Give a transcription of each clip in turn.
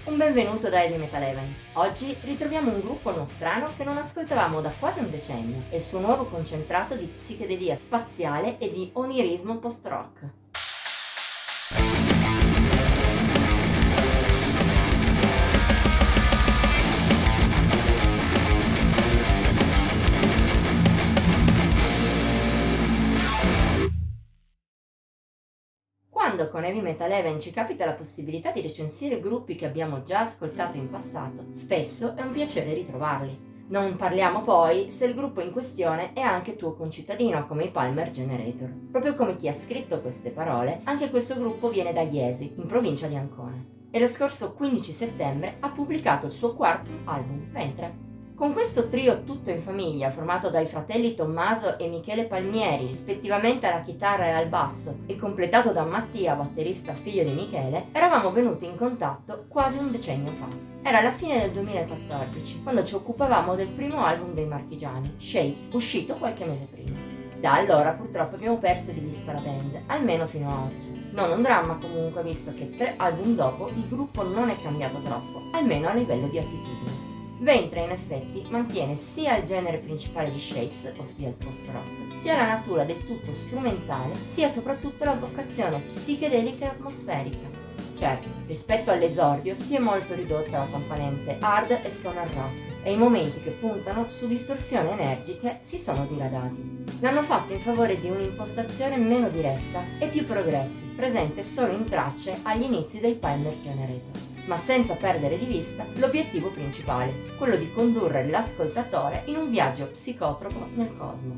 Un benvenuto da Heavy Metal Heaven. Oggi ritroviamo un gruppo nostrano che non ascoltavamo da quasi un decennio e il suo nuovo concentrato di psichedelia spaziale e di onirismo post-rock. Quando con Heavy Metal Heaven ci capita la possibilità di recensire gruppi che abbiamo già ascoltato in passato, spesso è un piacere ritrovarli. Non parliamo poi se il gruppo in questione è anche tuo concittadino, come i Palmer Generator. Proprio come chi ha scritto queste parole, anche questo gruppo viene da Jesi, in provincia di Ancona. E lo scorso 15 settembre ha pubblicato il suo quarto album, Ventre. Con questo trio tutto in famiglia, formato dai fratelli Tommaso e Michele Palmieri, rispettivamente alla chitarra e al basso, e completato da Mattia, batterista figlio di Michele, eravamo venuti in contatto quasi un decennio fa. Era la fine del 2014, quando ci occupavamo del primo album dei Marchigiani, Shapes, uscito qualche mese prima. Da allora purtroppo abbiamo perso di vista la band, almeno fino a oggi. Non un dramma comunque, visto che 3 album dopo il gruppo non è cambiato troppo, almeno a livello di attitudine. Ventre in effetti mantiene sia il genere principale di Shapes, ossia il post-rock, sia la natura del tutto strumentale, sia soprattutto la vocazione psichedelica e atmosferica. Certo, rispetto all'esordio si è molto ridotta la componente hard e stoner rock, e i momenti che puntano su distorsioni energiche si sono diradati. L'hanno fatto in favore di un'impostazione meno diretta e più progressi, presente solo in tracce agli inizi dei Palmer Generator, ma senza perdere di vista l'obiettivo principale, quello di condurre l'ascoltatore in un viaggio psicotropo nel cosmo.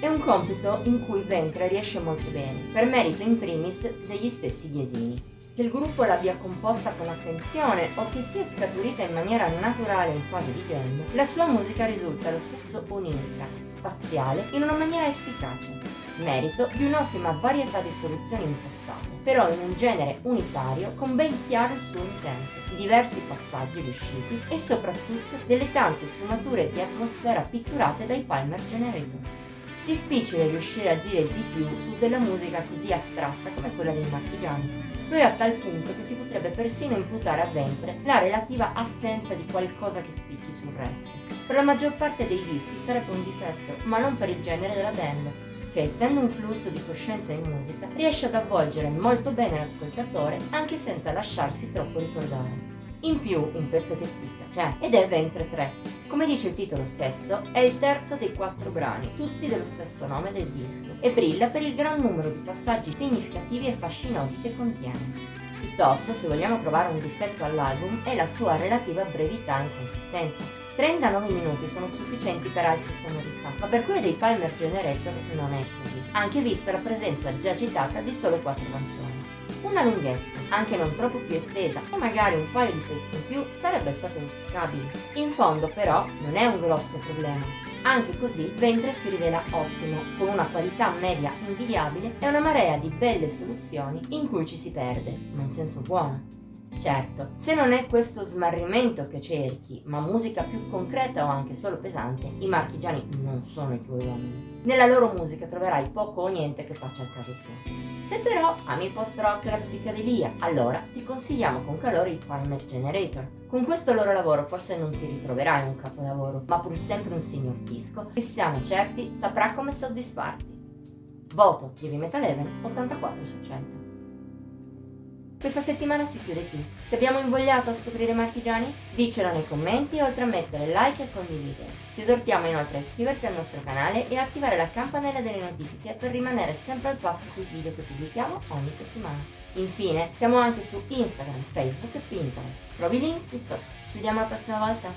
È un compito in cui Ventre riesce molto bene, per merito in primis degli stessi Jesini. Che il gruppo l'abbia composta con attenzione o che sia scaturita in maniera naturale in fase di jam, la sua musica risulta lo stesso onirica, spaziale, in una maniera efficace, merito di un'ottima varietà di soluzioni impostate, però in un genere unitario con ben chiaro il suo intento, i diversi passaggi riusciti e soprattutto delle tante sfumature di atmosfera pitturate dai Palmer Generator. Difficile riuscire a dire di più su della musica così astratta come quella dei Marchigiani. Lui a tal punto che si potrebbe persino imputare a Ventre la relativa assenza di qualcosa che spicchi sul resto. Per la maggior parte dei dischi sarebbe un difetto, ma non per il genere della band, che essendo un flusso di coscienza in musica riesce ad avvolgere molto bene l'ascoltatore anche senza lasciarsi troppo ricordare. In più un pezzo che spicca c'è, ed è Ventre 3. Come dice il titolo stesso, è il terzo dei 4 brani, tutti dello stesso nome del disco, e brilla per il gran numero di passaggi significativi e fascinosi che contiene. Piuttosto, se vogliamo trovare un difetto all'album, è la sua relativa brevità e inconsistenza. 39 minuti sono sufficienti per altre sonorità, ma per quelle dei Palmer Generator non è così, anche vista la presenza già citata di solo 4 canzoni. Una lunghezza, anche non troppo più estesa, e magari un paio di pezzi in più sarebbe stato auspicabile. In fondo però non è un grosso problema. Anche così Ventre si rivela ottimo, con una qualità media invidiabile e una marea di belle soluzioni in cui ci si perde, ma in senso buono. Certo, se non è questo smarrimento che cerchi, ma musica più concreta o anche solo pesante, i Marchigiani non sono i tuoi uomini. Nella loro musica troverai poco o niente che faccia il caso tuo. Se però ami il post-rock e la psichedelia, allora ti consigliamo con calore i Palmer Generator. Con questo loro lavoro forse non ti ritroverai un capolavoro, ma pur sempre un signor disco che siamo certi saprà come soddisfarti. Voto Heavy Metal Heaven 84 su 100. Questa settimana si chiude qui. Ti abbiamo invogliato a scoprire Marchigiani? Dicelo nei commenti oltre a mettere like e condividere. Ti esortiamo inoltre a iscriverti al nostro canale e a attivare la campanella delle notifiche per rimanere sempre al passo con i video che pubblichiamo ogni settimana. Infine, siamo anche su Instagram, Facebook e Pinterest. Trovi i link qui sotto. Ci vediamo la prossima volta!